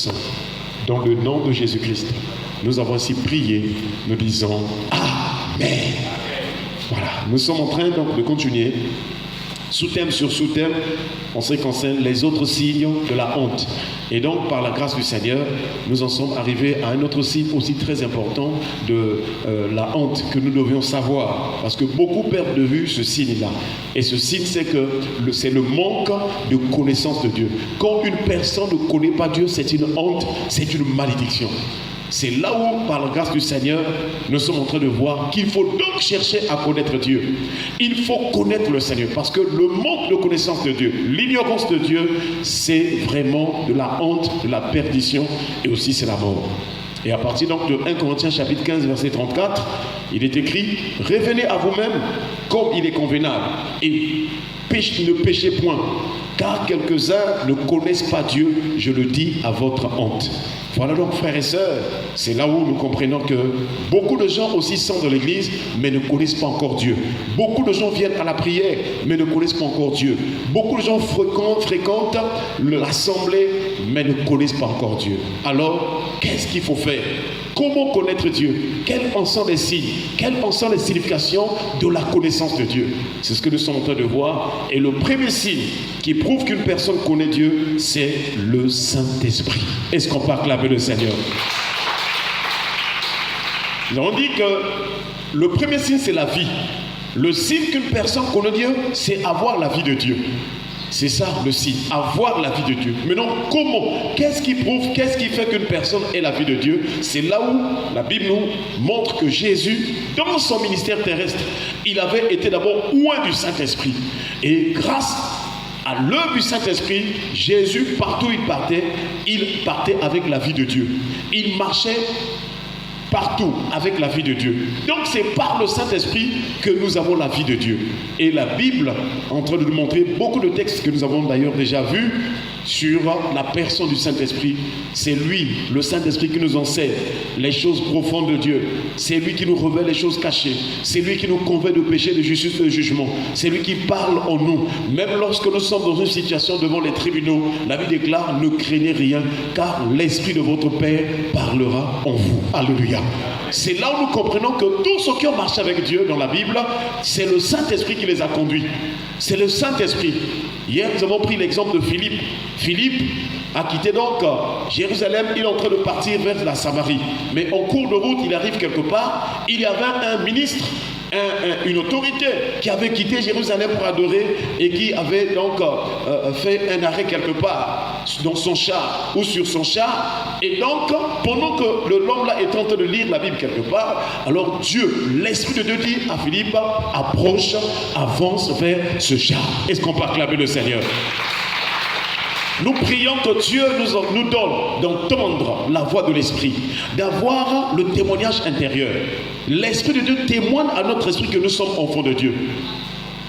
Tout-Puissant, dans le nom de Jésus-Christ, nous avons ainsi prié, nous disons Amen. Voilà, nous sommes en train donc de continuer, sous-thème sur sous-thème, en ce qui concerne les autres signes de la honte. Et donc, par la grâce du Seigneur, nous en sommes arrivés à un autre signe aussi très important de la honte que nous devions savoir. Parce que beaucoup perdent de vue ce signe-là. Et ce signe, c'est que c'est le manque de connaissance de Dieu. Quand une personne ne connaît pas Dieu, c'est une honte, c'est une malédiction. C'est là où, par la grâce du Seigneur, nous sommes en train de voir qu'il faut donc chercher à connaître Dieu. Il faut connaître le Seigneur, parce que le manque de connaissance de Dieu, l'ignorance de Dieu, c'est vraiment de la honte, de la perdition, et aussi c'est la mort. Et à partir donc de 1 Corinthiens chapitre 15, verset 34, il est écrit « Revenez à vous-même comme il est convenable, et ne péchez point, car quelques-uns ne connaissent pas Dieu, je le dis à votre honte. » Voilà donc, frères et sœurs, c'est là où nous comprenons que beaucoup de gens aussi sont dans l'église, mais ne connaissent pas encore Dieu. Beaucoup de gens viennent à la prière, mais ne connaissent pas encore Dieu. Beaucoup de gens fréquentent l'assemblée, mais ne connaissent pas encore Dieu. Alors, qu'est-ce qu'il faut faire? Comment connaître Dieu? Quels en sont les signes? Quelles en sont les significations de la connaissance de Dieu? C'est ce que nous sommes en train de voir. Et le premier signe qui prouve qu'une personne connaît Dieu, c'est le Saint-Esprit. Est-ce qu'on peut acclamer le Seigneur? Nous avons dit que le premier signe, c'est la vie. Le signe qu'une personne connaît Dieu, c'est avoir la vie de Dieu. C'est ça le signe, avoir la vie de Dieu. Maintenant, comment? Qu'est-ce qui prouve, qu'est-ce qui fait qu'une personne ait la vie de Dieu? C'est là où la Bible nous montre que Jésus, dans son ministère terrestre, il avait été d'abord oint du Saint-Esprit. Et grâce à l'œuvre du Saint-Esprit, Jésus, partout où il partait avec la vie de Dieu. Il marchait partout avec la vie de Dieu. Donc c'est par le Saint-Esprit que nous avons la vie de Dieu. Et la Bible est en train de nous montrer beaucoup de textes que nous avons d'ailleurs déjà vus sur la personne du Saint-Esprit. C'est lui, le Saint-Esprit, qui nous enseigne les choses profondes de Dieu. C'est lui qui nous révèle les choses cachées. C'est lui qui nous convainc de péché, de justice et de jugement. C'est lui qui parle en nous. Même lorsque nous sommes dans une situation devant les tribunaux, la Bible déclare: ne craignez rien, car l'Esprit de votre Père parlera en vous. Alléluia. C'est là où nous comprenons que tous ceux qui ont marché avec Dieu dans la Bible, c'est le Saint-Esprit qui les a conduits. C'est le Saint-Esprit. Hier, nous avons pris l'exemple de Philippe. Philippe a quitté donc Jérusalem, il est en train de partir vers la Samarie. Mais en cours de route, il arrive quelque part, il y avait un ministre, une autorité qui avait quitté Jérusalem pour adorer et qui avait donc fait un arrêt quelque part dans son char ou sur son char. Et donc, pendant que l'homme là est en train de lire la Bible quelque part, alors Dieu, l'Esprit de Dieu dit à Philippe: approche, avance vers ce char. Est-ce qu'on peut acclamer le Seigneur? Nous prions que Dieu nous donne d'entendre la voix de l'Esprit, d'avoir le témoignage intérieur. L'Esprit de Dieu témoigne à notre esprit que nous sommes enfants de Dieu.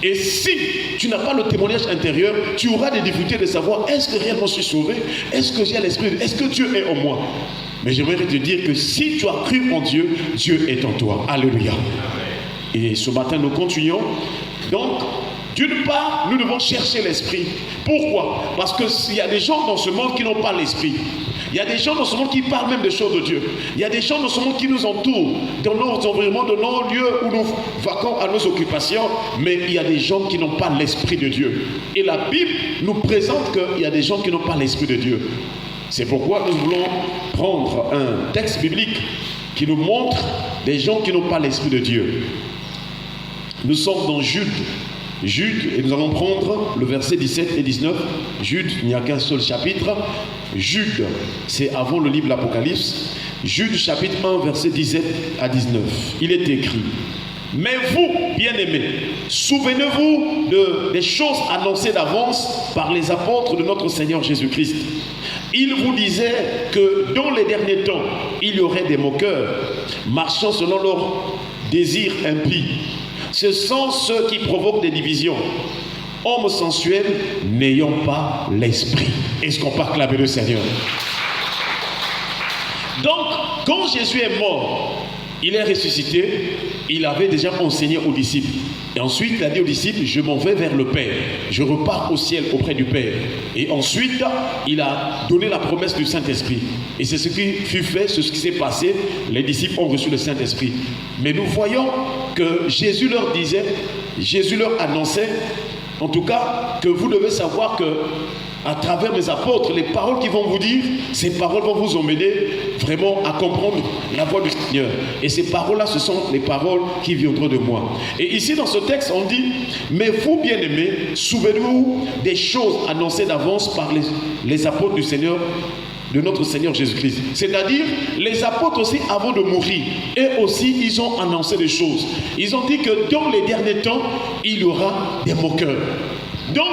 Et si tu n'as pas le témoignage intérieur, tu auras des difficultés de savoir: est-ce que réellement je suis sauvé? Est-ce que j'ai l'Esprit? Est-ce que Dieu est en moi? Mais j'aimerais te dire que si tu as cru en Dieu, Dieu est en toi. Alléluia. Et ce matin, nous continuons. Donc, d'une part, nous devons chercher l'Esprit. Pourquoi? Parce qu'il y a des gens dans ce monde qui n'ont pas l'Esprit. Il y a des gens dans ce monde qui parlent même des choses de Dieu. Il y a des gens dans ce monde qui nous entourent, dans nos environnements, dans nos lieux où nous vaquons à nos occupations. Mais il y a des gens qui n'ont pas l'Esprit de Dieu. Et la Bible nous présente qu'il y a des gens qui n'ont pas l'Esprit de Dieu. C'est pourquoi nous voulons prendre un texte biblique qui nous montre des gens qui n'ont pas l'Esprit de Dieu. Nous sommes dans Jude, et nous allons prendre le verset 17 et 19. Jude, il n'y a qu'un seul chapitre. Jude, c'est avant le livre de l'Apocalypse. Jude, chapitre 1, verset 17 à 19. Il est écrit: mais vous, bien-aimés, souvenez-vous des choses annoncées d'avance par les apôtres de notre Seigneur Jésus-Christ. Il vous disait que dans les derniers temps, il y aurait des moqueurs, marchant selon leurs désirs impies. Ce sont ceux qui provoquent des divisions, hommes sensuels n'ayant pas l'Esprit. Est-ce qu'on peut acclamer le Seigneur? Donc, quand Jésus est mort, il est ressuscité, il avait déjà enseigné aux disciples. Et ensuite, il a dit aux disciples, je m'en vais vers le Père. Je repars au ciel auprès du Père. Et ensuite, il a donné la promesse du Saint-Esprit. Et c'est ce qui fut fait, c'est ce qui s'est passé. Les disciples ont reçu le Saint-Esprit. Mais nous voyons que Jésus leur disait, Jésus leur annonçait, en tout cas, que vous devez savoir que à travers mes apôtres, les paroles qu'ils vont vous dire, ces paroles vont vous emmener vraiment à comprendre la voix du Seigneur. Et ces paroles-là, ce sont les paroles qui viendront de moi. Et ici, dans ce texte, on dit, mais vous, bien-aimés, souvenez-vous des choses annoncées d'avance par les apôtres du Seigneur, de notre Seigneur Jésus-Christ. C'est-à-dire, les apôtres aussi, avant de mourir, eux aussi, ils ont annoncé des choses. Ils ont dit que dans les derniers temps, il y aura des moqueurs. Donc,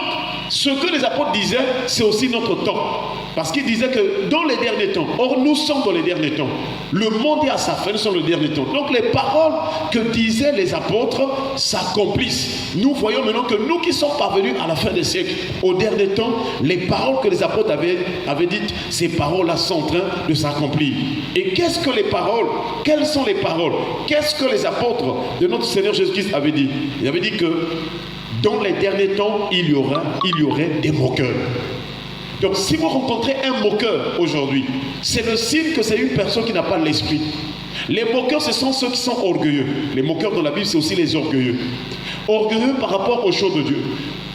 ce que les apôtres disaient, c'est aussi notre temps. Parce qu'ils disaient que dans les derniers temps, or nous sommes dans les derniers temps. Le monde est à sa fin, nous sommes dans les derniers temps. Donc les paroles que disaient les apôtres s'accomplissent. Nous voyons maintenant que nous qui sommes parvenus à la fin des siècles, au dernier temps, les paroles que les apôtres avaient dites, ces paroles-là sont en train de s'accomplir. Et qu'est-ce que les paroles? Quelles sont les paroles? Qu'est-ce que les apôtres de notre Seigneur Jésus-Christ avaient dit? Ils avaient dit que dans les derniers temps, il y aurait des moqueurs. Donc si vous rencontrez un moqueur aujourd'hui, c'est le signe que c'est une personne qui n'a pas l'esprit. Les moqueurs, ce sont ceux qui sont orgueilleux. Les moqueurs dans la Bible, c'est aussi les orgueilleux. Orgueilleux par rapport aux choses de Dieu.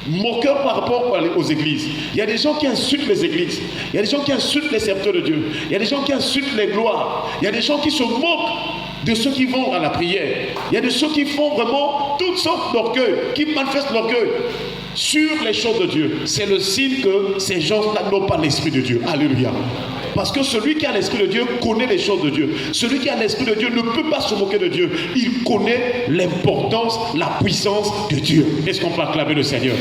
Moqueurs par rapport aux églises. Il y a des gens qui insultent les églises. Il y a des gens qui insultent les serviteurs de Dieu. Il y a des gens qui insultent les gloires. Il y a des gens qui se moquent de ceux qui vont à la prière. Il y a de ceux qui font vraiment toutes sortes d'orgueil, qui manifestent l'orgueil sur les choses de Dieu. C'est le signe que ces gens-là n'ont pas l'esprit de Dieu. Alléluia. Parce que celui qui a l'esprit de Dieu connaît les choses de Dieu. Celui qui a l'esprit de Dieu ne peut pas se moquer de Dieu. Il connaît l'importance, la puissance de Dieu. Est-ce qu'on peut acclamer le Seigneur?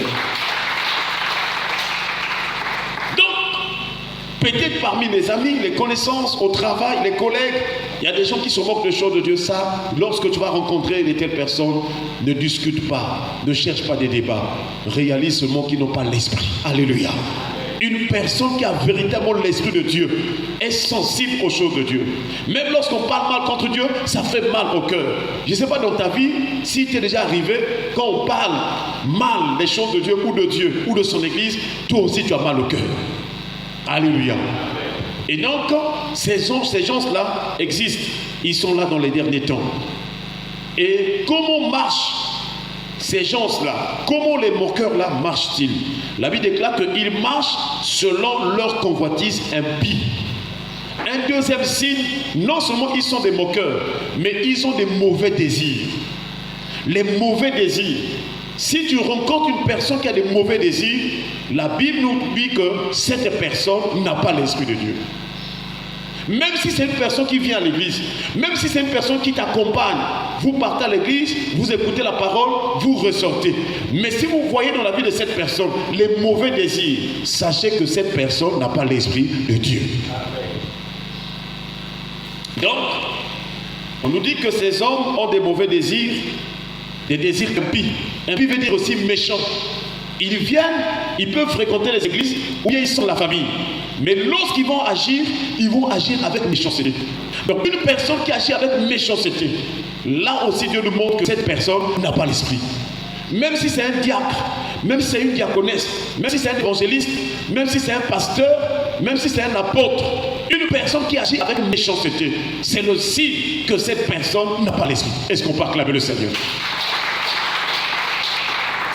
Peut-être parmi les amis, les connaissances, au travail, les collègues, il y a des gens qui se moquent des choses de Dieu. Ça, lorsque tu vas rencontrer de telles personnes, ne discute pas, ne cherche pas des débats. Réalise seulement qu'ils n'ont pas l'esprit. Alléluia. Une personne qui a véritablement l'esprit de Dieu est sensible aux choses de Dieu. Même lorsqu'on parle mal contre Dieu, ça fait mal au cœur. Je ne sais pas dans ta vie, si tu es déjà arrivé, quand on parle mal des choses de Dieu ou de son église, toi aussi tu as mal au cœur. Alléluia. Et donc, ces gens-là existent. Ils sont là dans les derniers temps. Et comment marchent ces gens-là? Comment les moqueurs-là marchent-ils? La Bible déclare qu'ils marchent selon leur convoitise impie. Un deuxième signe, non seulement ils sont des moqueurs, mais ils ont des mauvais désirs. Les mauvais désirs. Si tu rencontres une personne qui a des mauvais désirs, la Bible nous dit que cette personne n'a pas l'esprit de Dieu. Même si c'est une personne qui vient à l'église, même si c'est une personne qui t'accompagne, vous partez à l'église, vous écoutez la parole, vous ressortez. Mais si vous voyez dans la vie de cette personne les mauvais désirs, sachez que cette personne n'a pas l'esprit de Dieu. Donc, on nous dit que ces hommes ont des mauvais désirs, des désirs impies. Impie veut dire aussi méchant. Ils viennent, ils peuvent fréquenter les églises ou bien ils sont la famille. Mais lorsqu'ils vont agir, ils vont agir avec méchanceté. Donc une personne qui agit avec méchanceté, là aussi Dieu nous montre que cette personne n'a pas l'esprit. Même si c'est un diacre, même si c'est une diaconesse, même si c'est un évangéliste, même si c'est un pasteur, même si c'est un apôtre, une personne qui agit avec méchanceté, c'est le signe que cette personne n'a pas l'esprit. Est-ce qu'on peut acclamer le Seigneur?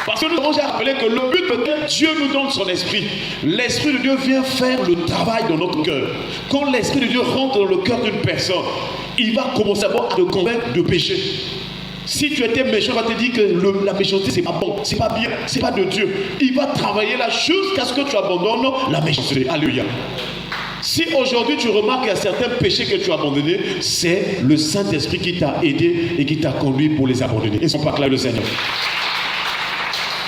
Parce que nous avons déjà rappelé que le but de Dieu nous donne son esprit. L'esprit de Dieu vient faire le travail dans notre cœur. Quand l'esprit de Dieu rentre dans le cœur d'une personne, il va commencer à te convaincre de péché. Si tu étais méchant, il va te dire que la méchanceté c'est pas bon, c'est pas bien, c'est pas de Dieu. Il va travailler là jusqu'à ce que tu abandonnes la méchanceté. Alléluia. Si aujourd'hui tu remarques qu'il y a certains péchés que tu as abandonnés, c'est le Saint-Esprit qui t'a aidé et qui t'a conduit pour les abandonner. Et son pas là le Seigneur.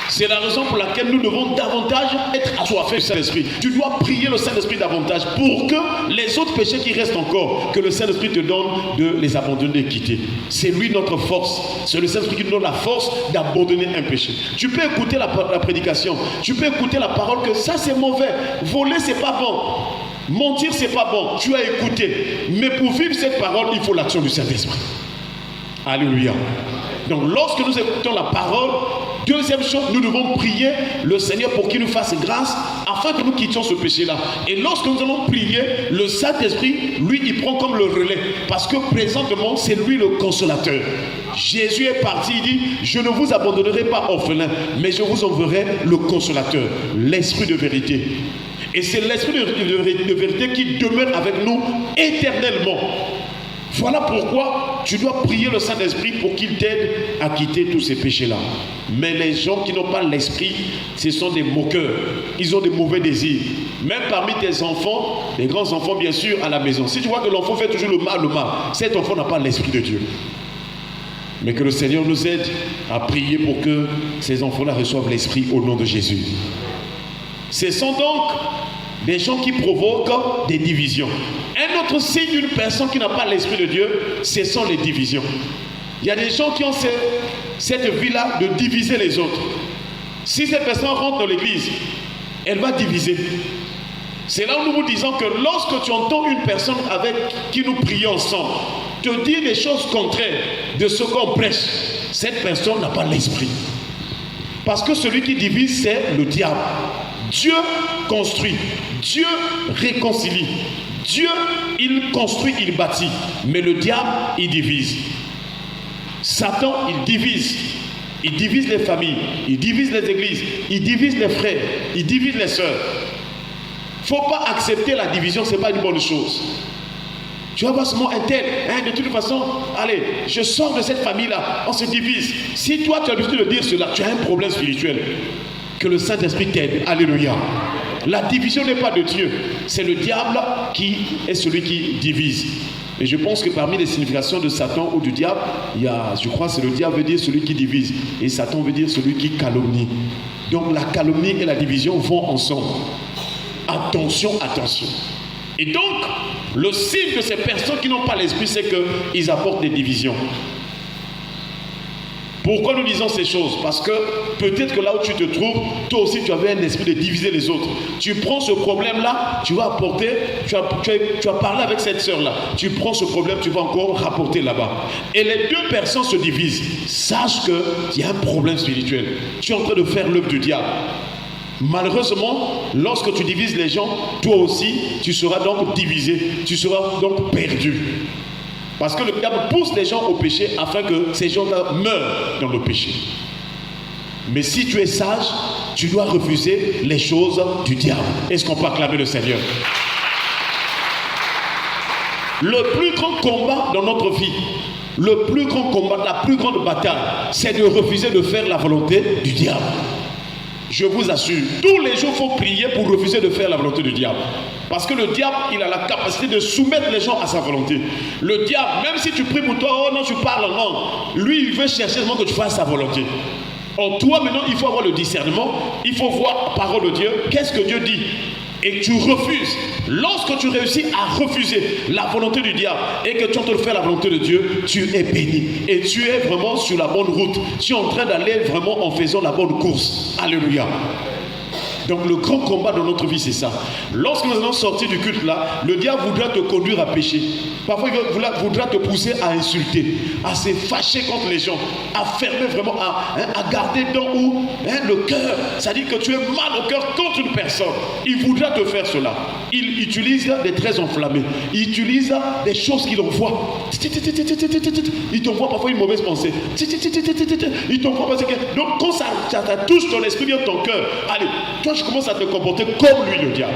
C'est la raison pour laquelle nous devons davantage être assoiffés du Saint-Esprit. Tu dois prier le Saint-Esprit davantage pour que les autres péchés qui restent encore, que le Saint-Esprit te donne de les abandonner et quitter. C'est lui notre force. C'est le Saint-Esprit qui nous donne la force d'abandonner un péché. Tu peux écouter la prédication. Tu peux écouter la parole que ça c'est mauvais. Voler c'est pas bon. Mentir c'est pas bon. Tu as écouté. Mais pour vivre cette parole, il faut l'action du Saint-Esprit. Alléluia. Donc lorsque nous écoutons la parole, deuxième chose, nous devons prier le Seigneur pour qu'il nous fasse grâce afin que nous quittions ce péché-là. Et lorsque nous allons prier, le Saint-Esprit, lui, il prend comme le relais. Parce que présentement, c'est lui le consolateur. Jésus est parti, il dit, je ne vous abandonnerai pas orphelin, mais je vous enverrai le consolateur, l'Esprit de vérité. Et c'est l'Esprit de vérité qui demeure avec nous éternellement. Voilà pourquoi tu dois prier le Saint-Esprit pour qu'il t'aide à quitter tous ces péchés-là. Mais les gens qui n'ont pas l'Esprit, ce sont des moqueurs. Ils ont des mauvais désirs. Même parmi tes enfants, les grands enfants bien sûr, à la maison. Si tu vois que l'enfant fait toujours le mal, cet enfant n'a pas l'Esprit de Dieu. Mais que le Seigneur nous aide à prier pour que ces enfants-là reçoivent l'Esprit au nom de Jésus. Ce sont donc des gens qui provoquent des divisions. Un autre signe d'une personne qui n'a pas l'Esprit de Dieu, ce sont les divisions. Il y a des gens qui ont cette vie-là de diviser les autres. Si cette personne rentre dans l'église, elle va diviser. C'est là où nous vous disons que lorsque tu entends une personne avec qui nous prions ensemble te dire des choses contraires de ce qu'on prêche, cette personne n'a pas l'Esprit. Parce que celui qui divise, c'est le diable. Dieu construit, Dieu réconcilie, Dieu, il construit, il bâtit, mais le diable, il divise. Satan, il divise les familles, il divise les églises, il divise les frères, il divise les sœurs. Il ne faut pas accepter la division, ce n'est pas une bonne chose. Tu vas voir seulement un tel, de toute façon, allez, je sors de cette famille-là, on se divise. Si toi tu as l'habitude de dire cela, tu as un problème spirituel. Que le Saint-Esprit t'aide. Alléluia. La division n'est pas de Dieu. C'est le diable qui est celui qui divise. Et je pense que parmi les significations de Satan ou du diable, il y a, je crois que c'est le diable veut dire celui qui divise. Et Satan veut dire celui qui calomnie. Donc la calomnie et la division vont ensemble. Attention, attention. Et donc, le signe de ces personnes qui n'ont pas l'Esprit, c'est qu'ils apportent des divisions. Pourquoi nous disons ces choses? Parce que peut-être que là où tu te trouves, toi aussi tu avais un esprit de diviser les autres. Tu prends ce problème-là, tu vas apporter, tu vas parler avec cette sœur-là. Tu prends ce problème, tu vas encore rapporter là-bas. Et les deux personnes se divisent. Sache qu'il y a un problème spirituel. Tu es en train de faire l'œuvre du diable. Malheureusement, lorsque tu divises les gens, toi aussi, tu seras donc divisé. Tu seras donc perdu. Parce que le diable pousse les gens au péché afin que ces gens-là meurent dans le péché. Mais si tu es sage, tu dois refuser les choses du diable. Est-ce qu'on peut acclamer le Seigneur? Le plus grand combat dans notre vie, le plus grand combat, la plus grande bataille, c'est de refuser de faire la volonté du diable. Je vous assure, tous les jours, il faut prier pour refuser de faire la volonté du diable. Parce que le diable, il a la capacité de soumettre les gens à sa volonté. Le diable, même si tu pries pour toi, oh non, tu parles en langue, lui, il veut chercher seulement que tu fasses sa volonté. Or, toi, maintenant, il faut avoir le discernement, il faut voir la parole de Dieu, qu'est-ce que Dieu dit. Et tu refuses. Lorsque tu réussis à refuser la volonté du diable et que tu es en train de faire la volonté de Dieu, tu es béni. Et tu es vraiment sur la bonne route. Tu es en train d'aller vraiment en faisant la bonne course. Alléluia. Donc le grand combat de notre vie, c'est ça. Lorsque nous allons sortir du culte là, le diable voudra te conduire à pécher. Parfois il voudra te pousser à insulter, à se fâcher contre les gens, à fermer vraiment, à garder dans où le cœur. C'est-à-dire que tu es mal au cœur contre une personne. Il voudra te faire cela. Il utilise des traits enflammés. Il utilise des choses qu'il envoie. Il t'envoie parfois une mauvaise pensée. Il t'envoie parce que... Donc quand ça touche ton esprit, vient ton cœur. Allez, toi je commence à te comporter comme lui, le diable.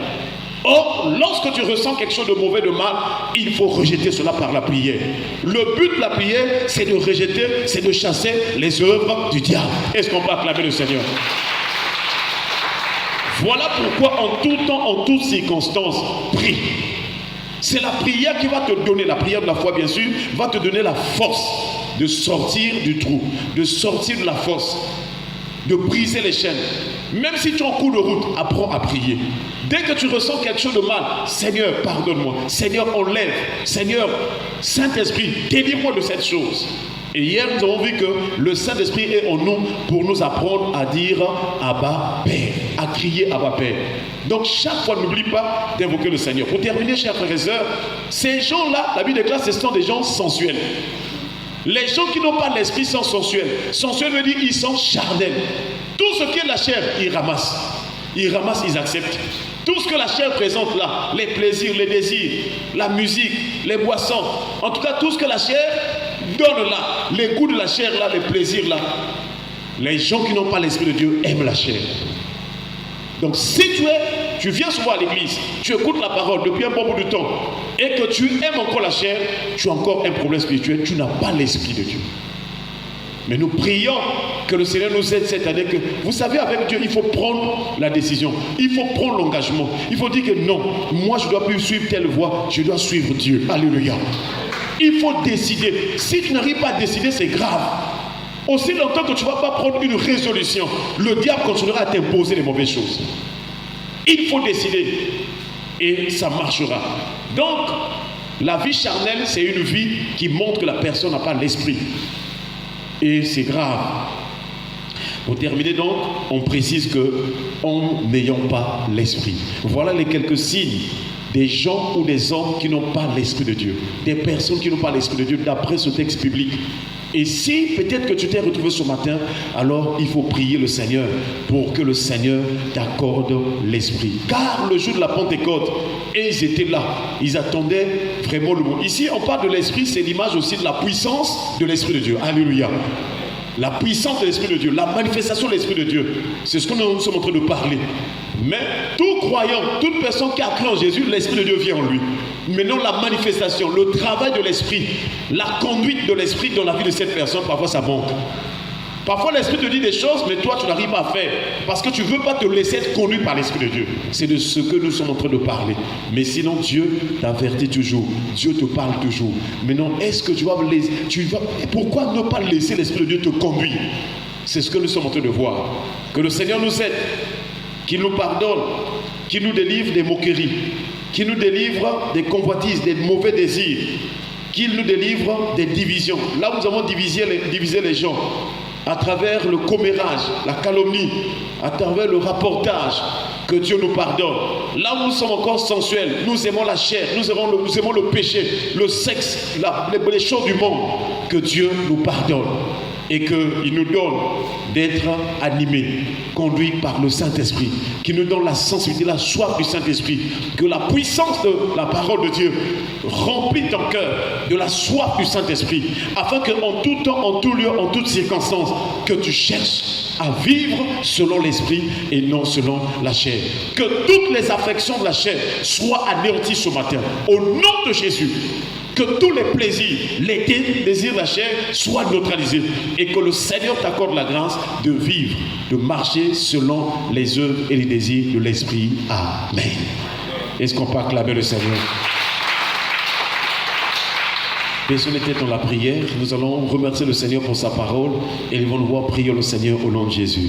Or, lorsque tu ressens quelque chose de mauvais, de mal, il faut rejeter cela par la prière. Le but de la prière, c'est de rejeter, c'est de chasser les œuvres du diable. Est-ce qu'on peut acclamer le Seigneur? Voilà pourquoi en tout temps, en toutes circonstances, prie. C'est la prière qui va te donner, la prière de la foi bien sûr, va te donner la force de sortir du trou, de sortir de la fosse, de briser les chaînes. Même si tu es en cours de route, apprends à prier. Dès que tu ressens quelque chose de mal, Seigneur, pardonne-moi. Seigneur, enlève. Seigneur, Saint-Esprit, délivre-moi de cette chose. Et hier, nous avons vu que le Saint-Esprit est en nous pour nous apprendre à dire Abba Père, à crier Abba Père. Donc chaque fois, n'oublie pas d'invoquer le Seigneur. Pour terminer, chers frères et sœurs, ces gens-là, la Bible déclare, ce sont des gens sensuels. Les gens qui n'ont pas l'esprit sont sensuels. Sensuels veut dire ils sont charnels. Tout ce qui est la chair, ils ramassent. Ils ramassent, ils acceptent. Tout ce que la chair présente là, les plaisirs, les désirs, la musique, les boissons, en tout cas tout ce que la chair donne là, les goûts de la chair là, les plaisirs là, les gens qui n'ont pas l'esprit de Dieu aiment la chair. Donc si tu viens souvent à l'église, tu écoutes la parole depuis un bon bout de temps et que tu aimes encore la chair, tu as encore un problème spirituel, tu n'as pas l'esprit de Dieu. Mais nous prions que le Seigneur nous aide cette année. Que, vous savez, avec Dieu, il faut prendre la décision. Il faut prendre l'engagement. Il faut dire que non, moi je ne dois plus suivre telle voie, je dois suivre Dieu. Alléluia. Il faut décider. Si tu n'arrives pas à décider, c'est grave. Aussi longtemps que tu ne vas pas prendre une résolution, le diable continuera à t'imposer les mauvaises choses. Il faut décider. Et ça marchera. Donc, la vie charnelle, c'est une vie qui montre que la personne n'a pas l'esprit. Et c'est grave. Pour terminer donc, on précise que en n'ayant pas l'esprit. Voilà les quelques signes des gens ou des hommes qui n'ont pas l'esprit de Dieu. Des personnes qui n'ont pas l'esprit de Dieu d'après ce texte biblique. Et si peut-être que tu t'es retrouvé ce matin, alors il faut prier le Seigneur pour que le Seigneur t'accorde l'esprit. Car le jour de la Pentecôte, et ils étaient là, ils attendaient vraiment le mot. Ici, on parle de l'esprit, c'est l'image aussi de la puissance de l'esprit de Dieu. Alléluia. La puissance de l'esprit de Dieu, la manifestation de l'esprit de Dieu. C'est ce que nous sommes en train de parler. Mais tout croyant, toute personne qui a cru en Jésus, l'esprit de Dieu vient en lui. Maintenant, la manifestation, le travail de l'esprit, la conduite de l'esprit dans la vie de cette personne, parfois ça manque. Parfois l'esprit te dit des choses, mais toi tu n'arrives pas à faire. Parce que tu ne veux pas te laisser être conduit par l'esprit de Dieu. C'est de ce que nous sommes en train de parler. Mais sinon Dieu t'avertit toujours. Dieu te parle toujours. Maintenant, est-ce que tu vas laisser, pourquoi ne pas laisser l'esprit de Dieu te conduire? C'est ce que nous sommes en train de voir. Que le Seigneur nous aide, qu'il nous pardonne, qu'il nous délivre des moqueries, qu'il nous délivre des convoitises, des mauvais désirs, qu'il nous délivre des divisions. Là où nous avons divisé les gens, à travers le commérage, la calomnie, à travers le rapportage, que Dieu nous pardonne. Là où nous sommes encore sensuels, nous aimons la chair, nous aimons le péché, le sexe, les choses du monde, que Dieu nous pardonne et qu'il nous donne d'être animés, conduits par le Saint-Esprit, qui nous donne la sensibilité, la soif du Saint-Esprit, que la puissance de la parole de Dieu remplit ton cœur de la soif du Saint-Esprit, afin qu'en tout temps, en tout lieu, en toutes circonstances, que tu cherches à vivre selon l'Esprit et non selon la chair. Que toutes les affections de la chair soient anéanties ce matin, au nom de Jésus. Que tous les plaisirs, les désirs de la chair soient neutralisés et que le Seigneur t'accorde la grâce de vivre, de marcher selon les œuvres et les désirs de l'Esprit. Amen. Est-ce qu'on peut acclamer le Seigneur? Baissons les têtes dans la prière. Nous allons remercier le Seigneur pour sa parole et nous allons voir prier le Seigneur au nom de Jésus.